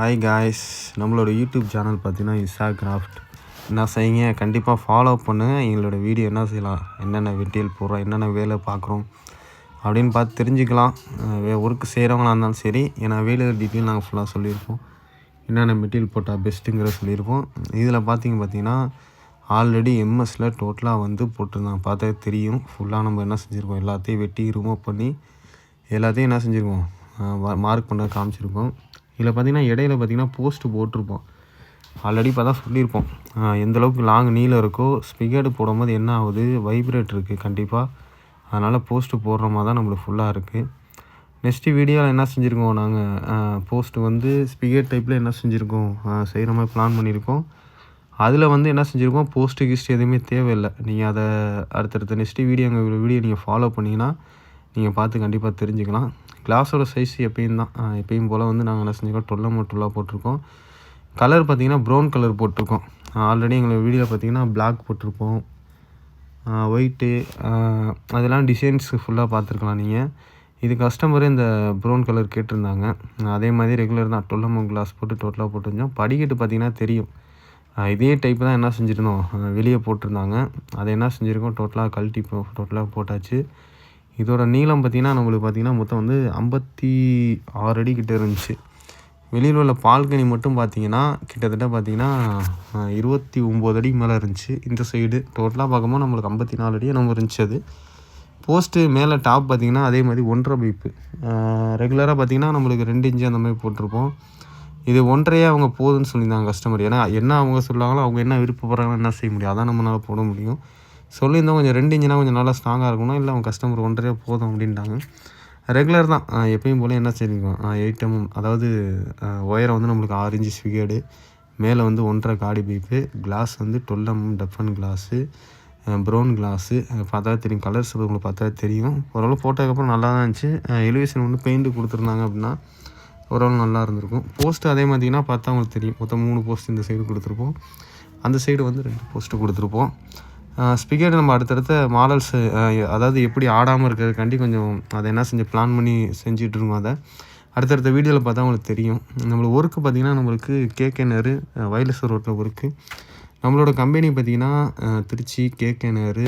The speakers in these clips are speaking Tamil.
ஹாய் காய்ஸ், நம்மளோட யூடியூப் சேனல் பார்த்தீங்கன்னா இசா கிராஃப்ட். என்ன செய்யுங்க, கண்டிப்பாக ஃபாலோ பண்ணுங்கள். எங்களோட வீடியோ என்ன செய்யலாம், என்னென்ன மெட்டீரியல் போடுறோம், என்னென்ன வேலை பார்க்குறோம் அப்படின்னு பார்த்து தெரிஞ்சுக்கலாம். ஒர்க்கு செய்கிறவங்களா இருந்தாலும் சரி, ஏன்னா வேலை டீட்டெயில் நாங்கள் ஃபுல்லாக சொல்லியிருப்போம். என்னென்ன மெட்டீரியல் போட்டால் பெஸ்ட்டுங்கிற சொல்லியிருப்போம். இதில் பார்த்தீங்கன்னா ஆல்ரெடி எம்எஸில் டோட்டலாக வந்து போட்டிருந்தாங்க, பார்த்தா தெரியும். ஃபுல்லாக நம்ம என்ன செஞ்சுருக்கோம், எல்லாத்தையும் வெட்டி ரிமூவ் பண்ணி எல்லாத்தையும் என்ன செஞ்சுருக்கோம், மார்க் பண்ண காமிச்சிருக்கோம். இதில் பார்த்திங்கன்னா இடையில பார்த்திங்கன்னா போஸ்ட்டு போட்டிருப்போம். ஆல்ரெடி இப்போ தான் சொல்லியிருப்போம், எந்தளவுக்கு லாங் நீளம் இருக்கோ ஸ்பிகேடு போடும்போது என்ன ஆகுது, வைப்ரேட் இருக்குது கண்டிப்பாக. அதனால் போஸ்ட்டு போடுற மாதிரி தான் நம்மளுக்கு ஃபுல்லாக இருக்குது. நெக்ஸ்ட்டு வீடியோவில் என்ன செஞ்சுருக்கோம், நாங்கள் போஸ்ட்டு வந்து ஸ்பிகேட் டைப்பில் என்ன செஞ்சுருக்கோம், செய்கிற மாதிரி பிளான் பண்ணியிருக்கோம். அதில் வந்து என்ன செஞ்சுருக்கோம், போஸ்ட்டு கிஸ்ட்டு எதுவுமே தேவையில்லை. நீங்கள் அதை அடுத்தடுத்த நெக்ஸ்ட்டு வீடியோ நீங்கள் ஃபாலோ பண்ணிங்கன்னா நீங்கள் பார்த்து கண்டிப்பாக தெரிஞ்சுக்கலாம். கிளாஸோட சைஸ் எப்பயும் போல் வந்து நாங்கள் என்ன செஞ்சுருக்கோம், 12 போட்டிருக்கோம். கலர் பார்த்திங்கன்னா ப்ரௌன் கலர் போட்டிருக்கோம். ஆல்ரெடி எங்கள் வீடியோவில் பார்த்திங்கன்னா பிளாக் போட்டிருப்போம், ஒயிட்டு, அதெல்லாம் டிசைன்ஸ் ஃபுல்லாக பார்த்துருக்கலாம் நீங்கள். இது கஸ்டமரு இந்த ப்ரௌன் கலர் கேட்டிருந்தாங்க. அதே மாதிரி ரெகுலர் தான் 12 கிளாஸ் போட்டு டோட்டலாக போட்டிருந்தோம். படிக்கட்டு பார்த்திங்கன்னா தெரியும், இதே டைப்பு தான் என்ன செஞ்சுருந்தோம், வெளியே போட்டிருந்தாங்க. அதை என்ன செஞ்சுருக்கோம், டோட்டலாக போட்டாச்சு. இதோட நீளம் பார்த்திங்கன்னா நம்மளுக்கு பார்த்திங்கன்னா மொத்தம் வந்து 56 அடி கிட்டே இருந்துச்சு. வெளியில் உள்ள பால்கனி மட்டும் பார்த்திங்கன்னா கிட்டத்தட்ட பார்த்திங்கன்னா 29 அடிக்கு மேலே இருந்துச்சு. இந்த சைடு டோட்டலாக பார்க்கும்போது நம்மளுக்கு 54 அடியாக நம்ம இருந்துச்சு. அது போஸ்ட்டு மேலே டாப் பார்த்திங்கன்னா அதே மாதிரி 1.5 பைப்பு. ரெகுலராக பார்த்திங்கன்னா நம்மளுக்கு 2 இன்ச்சு அந்த மாதிரி போட்டிருப்போம். இது 1.5 அவங்க போதுன்னு சொல்லியிருந்தாங்க கஸ்டமர். ஏன்னா என்ன அவங்க சொல்லுவாங்களோ, அவங்க என்ன விருப்பப்படுறாங்களோ என்ன செய்ய முடியும், அதான் நம்மளால் போட முடியும். சொல்லியிருந்தோம் கொஞ்சம் 2 இன்ச்சுனா கொஞ்சம் நல்லா ஸ்ட்ராங்காக இருக்கணும், இல்லை அவங்க கஸ்டமர் 1.5 போதும் அப்படின்ட்டாங்க. ரெகுலர் தான், எப்பயும் போல் என்ன செய்யிருக்கோம், 8 mm, அதாவது ஒயரை வந்து நம்மளுக்கு 6 இன்ச்சு ஸ்பிகேடு, மேலே வந்து 1.5 காடி பைப்பு, கிளாஸ் வந்து 12 mm toughen class, brown class. பார்த்தா தெரியும், கலர்ஸ் உங்களுக்கு பார்த்தா தெரியும். ஓரளவு போட்டதுக்கப்புறம் நல்லா தான் இருந்துச்சு. எலிவேஷன் வந்து பெயிண்ட்டு கொடுத்துருந்தாங்க அப்படின்னா ஓரளவு நல்லா இருந்திருக்கும். போஸ்ட்டு அதே மாதிரிங்கன்னா பார்த்தா உங்களுக்கு தெரியும், மொத்தம் 3 போஸ்ட் இந்த சைடு கொடுத்துருப்போம், அந்த சைடு வந்து 2 போஸ்ட்டு கொடுத்துருப்போம். ஸ்பிகேடு நம்ம அடுத்தடுத்த மாடல்ஸு, அதாவது எப்படி ஆடாமல் இருக்கிறதுக்காண்டி கொஞ்சம் அதை என்ன செஞ்சு பிளான் பண்ணி செஞ்சிட்ருக்கோம். அதை அடுத்தடுத்த வீடியோவில் பார்த்தா உங்களுக்கு தெரியும். நம்மளுக்கு ஒர்க்கு பார்த்திங்கன்னா நம்மளுக்கு கேகேநகர் வயலஸ் ரோட்டில் ஒர்க்கு. நம்மளோட கம்பெனி பார்த்திங்கன்னா திருச்சி கேகேநகர்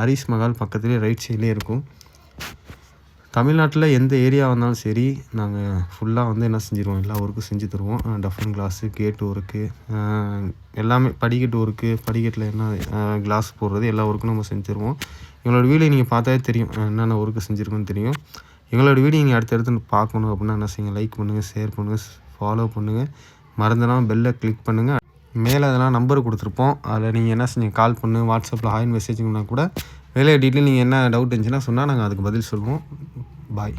ஹரிஸ் மகால் பக்கத்துலேயே ரைட் சைட்லேயே இருக்கும். தமிழ்நாட்டில் எந்த ஏரியா வந்தாலும் சரி, நாங்கள் ஃபுல்லாக வந்து என்ன செஞ்சுருவோம், எல்லா ஒர்க்கும் செஞ்சு தருவோம். டஃபன் கிளாஸு, கேட்டு ஒர்க்கு, எல்லாமே படிக்கட்டு ஒர்க்கு, படிக்கட்டில் என்ன கிளாஸ் போடுறது, எல்லா ஒர்க்கும் நம்ம செஞ்சு தருவோம். எங்களோட வீடியோ நீங்கள் பார்த்தாலே தெரியும், என்னென்ன ஒர்க்கு செஞ்சுருக்கோன்னு தெரியும். எங்களோட வீடியோ நீங்கள் அடுத்தடுத்து பார்க்கணும் அப்படின்னா என்ன செய்யுங்க, லைக் பண்ணுங்கள், ஷேர் பண்ணுங்கள், ஃபாலோ பண்ணுங்கள், மறந்துடாமல் பெல்லை கிளிக் பண்ணுங்கள். மேலே அதெல்லாம் நம்பர் கொடுத்துருப்போம், அதில் நீங்கள் என்ன செஞ்சு கால் பண்ணு, வாட்ஸ்அப்பில் ஹாய் மெசேஜ்னா கூட வேலையை டீட்டெயில் நீங்கள் என்ன டவுட் இருந்துச்சுன்னா சொன்னால் நாங்கள் அதுக்கு பதில் சொல்லுவோம். பாய்.